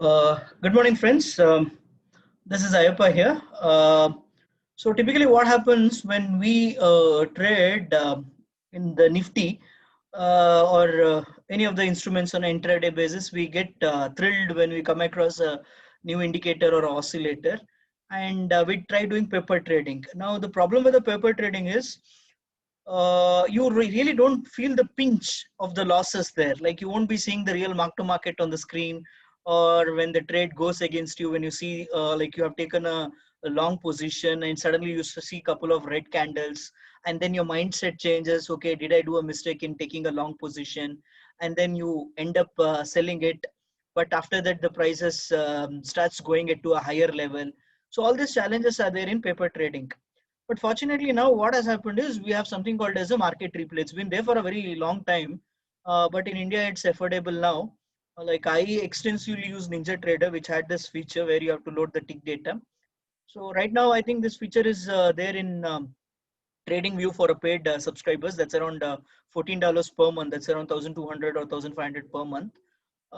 Good morning, friends. This is Ayappa here. So typically what happens when we trade in the Nifty or any of the instruments on an intraday basis, we get thrilled when we come across a new indicator or oscillator, and we try doing paper trading. Now the problem with the paper trading is you really don't feel the pinch of the losses there. Like you won't be seeing the real mark to market on the screen, or when the trade goes against you, when you see like you have taken a long position and suddenly you see a couple of red candles, and then your mindset changes. Okay, did I do a mistake in taking a long position? And then you end up selling it, but after that the prices starts going it to a higher level. So all these challenges are there in paper trading. But fortunately now what has happened is we have something called as a market replay. It's been there for a very long time, but in India it's affordable now. Like I extensively use NinjaTrader, which had this feature where you have to load the tick data. So right now I think this feature is there in TradingView for a paid subscribers. That's around $14 per month. That's around 1,200 or 1,500 per month,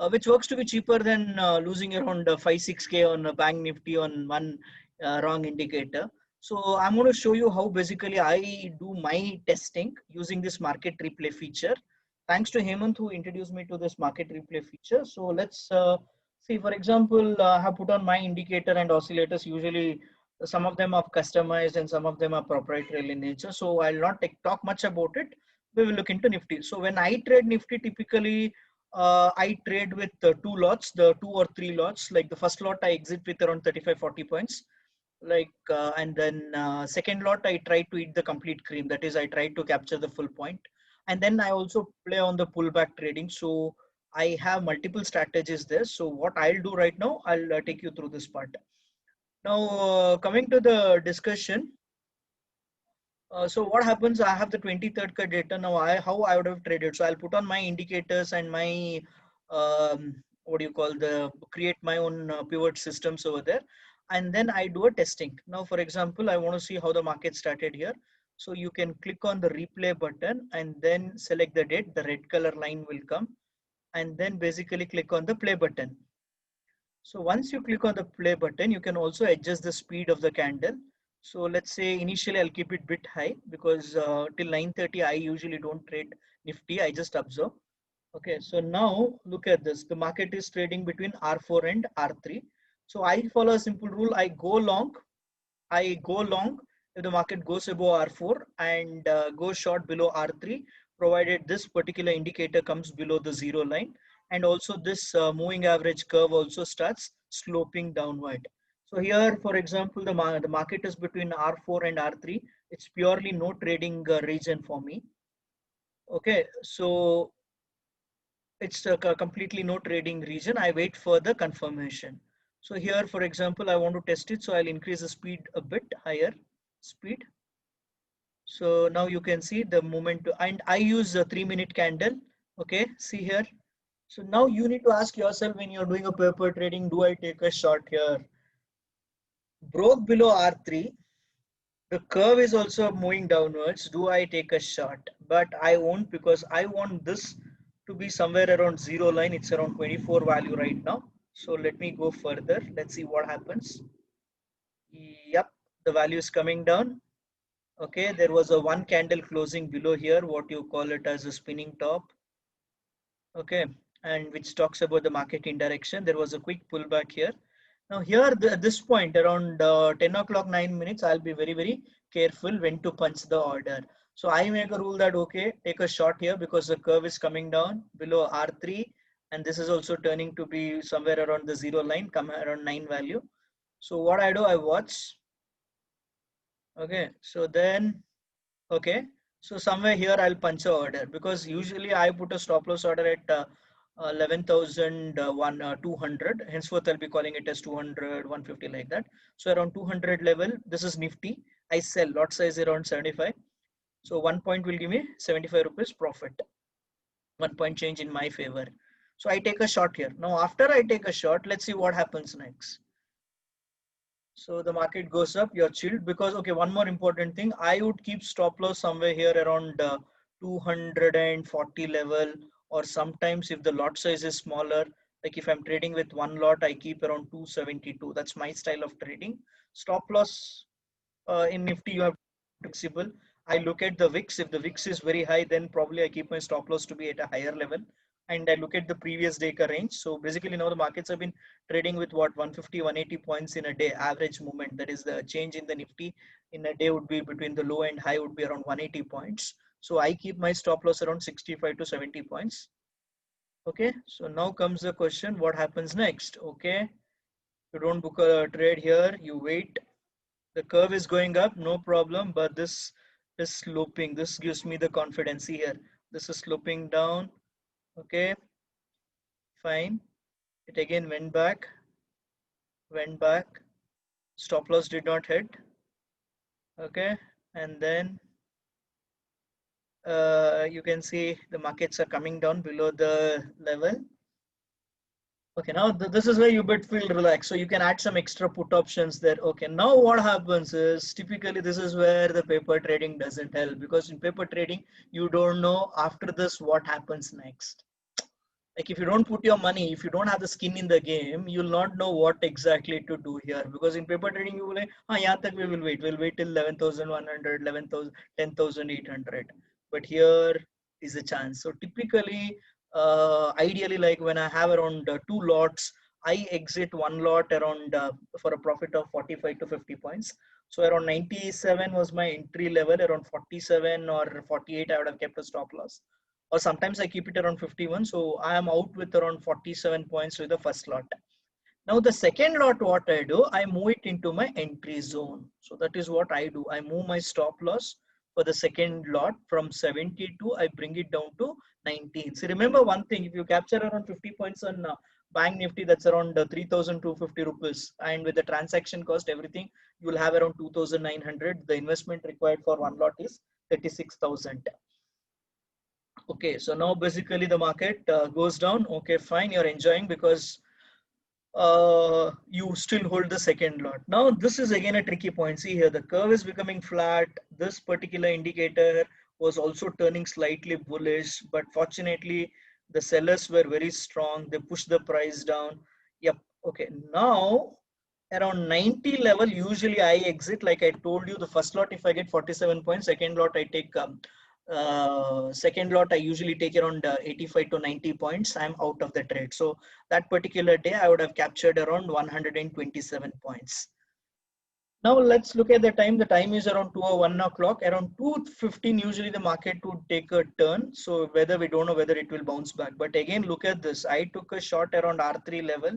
which works to be cheaper than losing around 5-6K on a bank nifty on one wrong indicator. So I'm going to show you how basically I do my testing using this market replay feature. Thanks to Hemant who introduced me to this market replay feature. So let's see, for example, I have put on my indicator and oscillators. Usually some of them are customized and some of them are proprietary in nature. So I'll not talk much about it. We will look into Nifty. So when I trade Nifty, typically I trade with two lots, the 2 or 3 lots. Like the first lot I exit with around 35-40 points. Like and then second lot I try to eat the complete cream. That is, I try to capture the full point. And then I also play on the pullback trading. So I have multiple strategies there. So what I'll do right now, I'll take you through this part. Now, coming to the discussion, so what happens? I have the 23rd cut data now. How I would have traded. So I'll put on my indicators and my what do you call the create my own pivot systems over there, and then I do a testing. Now, for example, I want to see how the market started here. So you can click on the replay button and then select the date. The red color line will come, and then basically click on the play button. So once you click on the play button, you can also adjust the speed of the candle. So let's say initially I'll keep it bit high because till 9:30 I usually don't trade Nifty. I just observe. Okay, so now look at this. The market is trading between R4 and R3. So I follow a simple rule. I go long. If the market goes above R4 and goes short below R3, provided this particular indicator comes below the zero line, and also this moving average curve also starts sloping downward. So here, for example, the market is between R4 and R3. It's purely no trading region for me. Okay, so it's a completely no trading region. I wait for the confirmation. So here, for example, I want to test it. So I'll increase the speed a bit higher speed. So now you can see the movement, and I use a 3-minute candle. Okay, see here. So now you need to ask yourself when you're doing a paper trading, do I take a short here? Broke below R3. The curve is also moving downwards. Do I take a short? But I won't, because I want this to be somewhere around zero line. It's around 24 value right now. So let me go further. Let's see what happens. Yep, the value is coming down. Okay, there was a one candle closing below here, what you call it as a spinning top. Okay, and which talks about the market in direction. There was a quick pullback here. Now here, at this point, around 10 o'clock, 9 minutes, I'll be very, very careful when to punch the order. So I make a rule that, okay, take a short here because the curve is coming down below R3. And this is also turning to be somewhere around the zero line, come around 9 value. So what I do, I watch. Okay, so then, okay, so somewhere here I'll punch a order, because usually I put a stop loss order at 11,200. Henceforth I'll be calling it as 200, 150 like that. So around 200 level, this is Nifty. I sell, lot size around 75. So 1 point will give me 75 rupees profit. 1 point change in my favor. So I take a short here. Now after I take a short, let's see what happens next. So the market goes up, you're chilled, because, okay, one more important thing, I would keep stop loss somewhere here around 240 level, or sometimes if the lot size is smaller, Like if I'm trading with one lot, I keep around 272. That's my style of trading. Stop loss in Nifty, you have flexible. I look at the VIX. If the VIX is very high, then probably I keep my stop loss to be at a higher level. And I look at the previous day range. So basically now the markets have been trading with what 150, 180 points in a day, average movement. That is the change in the Nifty in a day would be between the low and high would be around 180 points. So I keep my stop loss around 65 to 70 points. Okay, so now comes the question, what happens next? Okay, you don't book a trade here, you wait. The curve is going up, no problem, but this is sloping. This gives me the confidence here. This is sloping down. Okay, fine. It again went back. Stop loss did not hit. Okay, and then you can see the markets are coming down below the level. Okay, now this is where you bit feel relaxed. So you can add some extra put options there. Okay, now what happens is typically this is where the paper trading doesn't help, because in paper trading, you don't know after this what happens next. Like if you don't put your money, if you don't have the skin in the game, you'll not know what exactly to do here. Because in paper trading, you will like, yahan tak we will wait. We'll wait till 11,100, 11,000, 10,800. But here is a chance. So typically, ideally, like when I have around two lots, I exit one lot around for a profit of 45 to 50 points. So around 97 was my entry level. Around 47 or 48, I would have kept a stop loss, or sometimes I keep it around 51. So I am out with around 47 points with the first lot. Now the second lot, what I do, I move it into my entry zone. So that is what I do. I move my stop loss for the second lot from 72, I bring it down to 19. So remember one thing, if you capture around 50 points on Bank Nifty, that's around 3,250 rupees. And with the transaction cost, everything, you will have around 2,900. The investment required for one lot is 36,000. Okay, so now basically the market goes down. Okay, fine, you're enjoying because you still hold the second lot. Now this is again a tricky point. See here, the curve is becoming flat. This particular indicator was also turning slightly bullish, but fortunately the sellers were very strong. They pushed the price down. Yep. Okay, now around 90 level, usually I exit. Like I told you, the first lot, if I get 47 points, second lot I take second lot I usually take around 85 to 90 points. I'm out of the trade. So that particular day I would have captured around 127 points. Now let's look at the time. The time is around 2 or 1 o'clock. Around 2:15 usually the market would take a turn. So whether we don't know whether it will bounce back. But again, look at this. I took a shot around R3 level.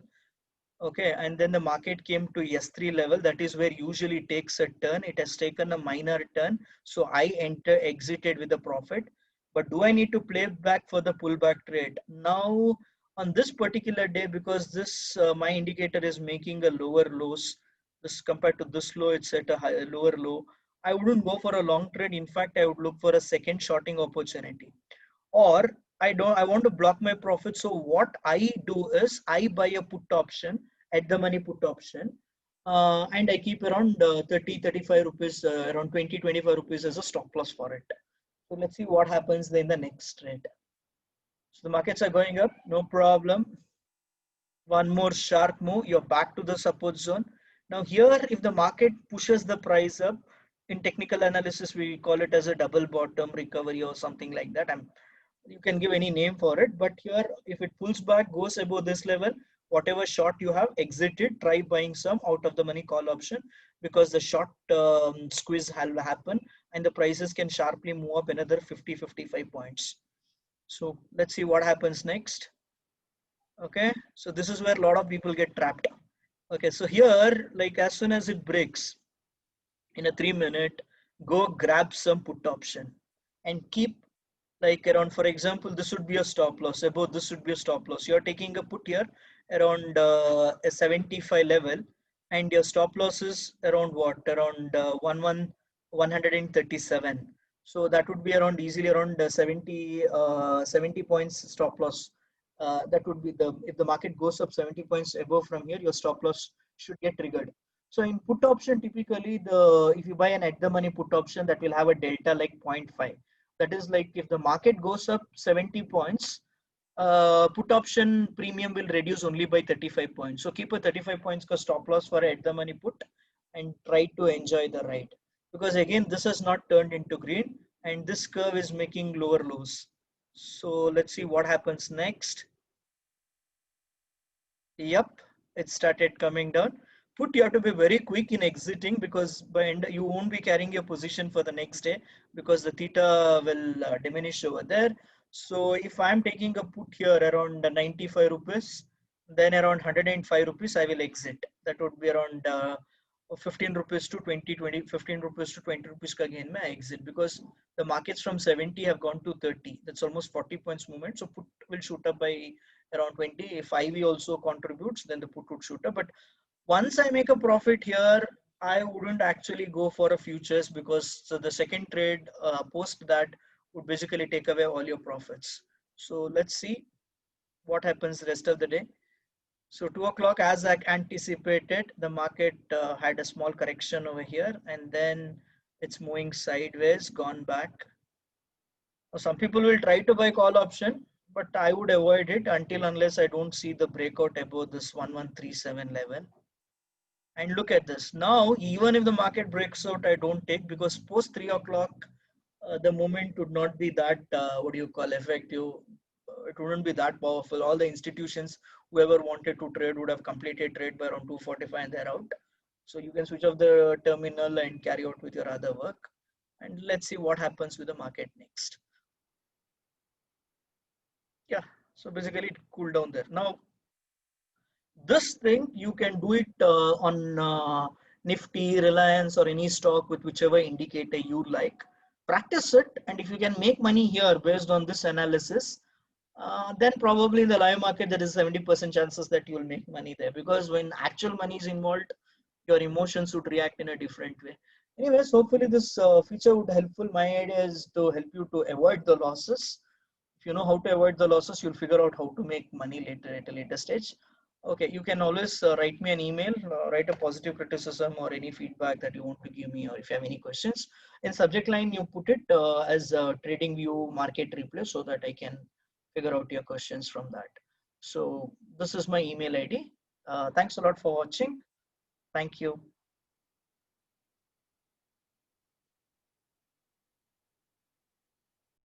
Okay, and then the market came to S3 level. That is where usually takes a turn. It has taken a minor turn. So I exited with a profit. But do I need to play back for the pullback trade? Now on this particular day, because this my indicator is making a lower lows, this compared to this low, it's at a higher, lower low. I wouldn't go for a long trade. In fact, I would look for a second shorting opportunity. Or I want to block my profit. So what I do is I buy a put option, at the money put option, and I keep around 30 35 rupees, around 20 25 rupees as a stop loss for it. So let's see what happens in the next trade. So the markets are going up, no problem. One more sharp move, you're back to the support zone. Now here, if the market pushes the price up, in technical analysis we call it as a double bottom recovery or something like that. You can give any name for it, but here if it pulls back, goes above this level, whatever short you have exited, try buying some out of the money call option, because the short squeeze will happen and the prices can sharply move up another 50 55 points. So let's see what happens next. Okay, so this is where a lot of people get trapped. Okay, so here, like as soon as it breaks in a 3 minute, go grab some put option and keep like around, for example, this would be a stop loss, above this would be a stop loss. You're taking a put here around a 75 level, and your stop loss is around what, around 137. So that would be around easily around 70 points stop loss. That would be the, if the market goes up 70 points above from here, your stop loss should get triggered. So in put option, typically if you buy an at the money put option, that will have a delta like 0.5. That is like if the market goes up 70 points, put option premium will reduce only by 35 points. So keep a 35 points ka stop loss for at the money put and try to enjoy the ride. Because again, this has not turned into green and this curve is making lower lows. So let's see what happens next. Yep, it started coming down. Put, you have to be very quick in exiting because by end you won't be carrying your position for the next day because the theta will diminish over there. So if I'm taking a put here around 95 rupees, then around 105 rupees I will exit. That would be around 15 rupees to 20, 15 rupees to 20 rupees ka again may exit because the markets from 70 have gone to 30. That's almost 40 points movement. So put will shoot up by around 20. If IV also contributes, then the put would shoot up. But once I make a profit here, I wouldn't actually go for a futures because so the second trade post that would basically take away all your profits. So let's see what happens the rest of the day. So 2 o'clock, as I anticipated, the market had a small correction over here and then it's moving sideways, gone back. Some people will try to buy call option, but I would avoid it until unless I don't see the breakout above this 1137 level. And look at this. Now, even if the market breaks out, I don't take because post 3 o'clock, the movement would not be that, what do you call, effective. It wouldn't be that powerful. All the institutions, whoever wanted to trade would have completed trade by around 2:45 and they're out. So you can switch off the terminal and carry out with your other work. And let's see what happens with the market next. Yeah, so basically it cooled down there. Now, this thing you can do it on Nifty, Reliance, or any stock with whichever indicator you like. Practice it, and if you can make money here based on this analysis, then probably in the live market there is 70% chances that you will make money there because when actual money is involved, your emotions would react in a different way. Anyways, hopefully this feature would helpful. My idea is to help you to avoid the losses. If you know how to avoid the losses, you'll figure out how to make money later at a later stage. Okay, you can always write me an email, write a positive criticism or any feedback that you want to give me, or if you have any questions. In subject line, you put it as Trading View Market Replay so that I can figure out your questions from that. So this is my email ID. Thanks a lot for watching. Thank you.